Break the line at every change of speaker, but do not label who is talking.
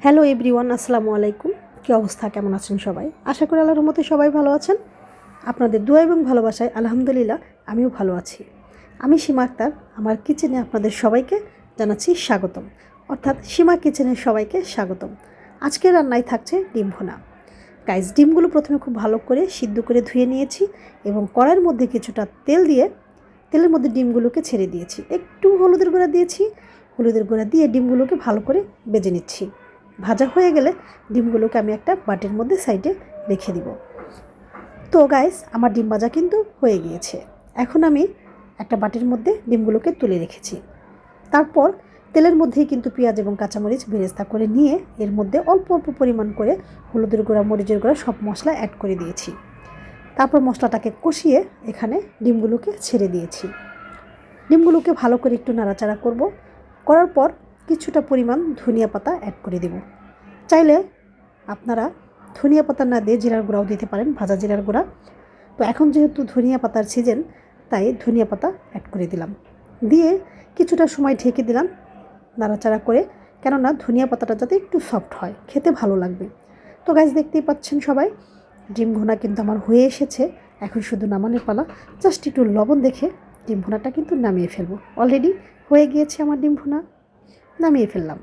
Hello everyone, আসসালামু আলাইকুম। কী অবস্থা, কেমন আছেন সবাই? আশা করি আল্লাহর রহমতে সবাই ভালো আছেন। আপনাদের দোয়া এবং ভালোবাসায় আলহামদুলিল্লাহ আমিও ভালো আছি। আমি সীমা আক্তার, আমার কিচেনে আপনাদের সবাইকে জানাচ্ছি স্বাগতম, অর্থাৎ সীমা কিচেনের সবাইকে স্বাগতম। আজকের রান্নায় থাকছে ডিম ভুনা। গাইস, ডিমগুলো প্রথমে খুব ভালো করে সিদ্ধ করে ধুয়ে নিয়েছি এবং কড়াইয়ের মধ্যে কিছুটা তেল দিয়ে তেলের মধ্যে ডিমগুলোকে ছেড়ে দিয়েছি। একটু হলুদের গুঁড়া দিয়েছি, হলুদের গুঁড়া দিয়ে ডিমগুলোকে ভালো করে ভেজে নিচ্ছি। ভাজা হয়ে গেলে ডিমগুলোকে আমি একটা বাটির মধ্যে সাইডে রেখে দিব। তো গাইস, আমার ডিম ভাজা কিন্তু হয়ে গিয়েছে। এখন আমি একটা বাটির মধ্যে ডিমগুলোকে তুলে রেখেছি। তারপর তেলের মধ্যেই কিন্তু পেঁয়াজ এবং কাঁচামরিচ বেরেস্তা করে নিয়ে এর মধ্যে অল্প অল্প পরিমাণ করে হলুদের গুঁড়া, মরিচের গুঁড়া সব মশলা অ্যাড করে দিয়েছি। তারপর মশলাটাকে কষিয়ে এখানে ডিমগুলোকে ছেড়ে দিয়েছি। ডিমগুলোকে ভালো করে একটু নাড়াচাড়া করার পর কিছুটা পরিমাণ ধনিয়া পাতা অ্যাড করে দেব। চাইলে আপনারা ধনিয়া পাতা না দিয়ে জিরার গুঁড়াও দিতে পারেন, ভাজা জিরার গুঁড়া। তো এখন যেহেতু ধনিয়া পাতার সিজন, তাই ধনিয়া পাতা অ্যাড করে দিলাম। দিয়ে কিছুটা সময় ঢেকে দিলাম নাড়াচাড়া করে, কেননা ধনিয়া পাতাটা যাতে একটু সফট হয়, খেতে ভালো লাগবে। তো গাইস, দেখতেই পাচ্ছেন সবাই, ডিম ভুনা কিন্তু আমার হয়ে এসেছে। এখন শুধু নামানোর পালা। জাস্ট একটু লবণ দেখে ডিম ভুনাটা কিন্তু নামিয়ে ফেলবো। অলরেডি হয়ে গিয়েছে আমার ডিম ভুনা, নামিয়ে ফেললাম।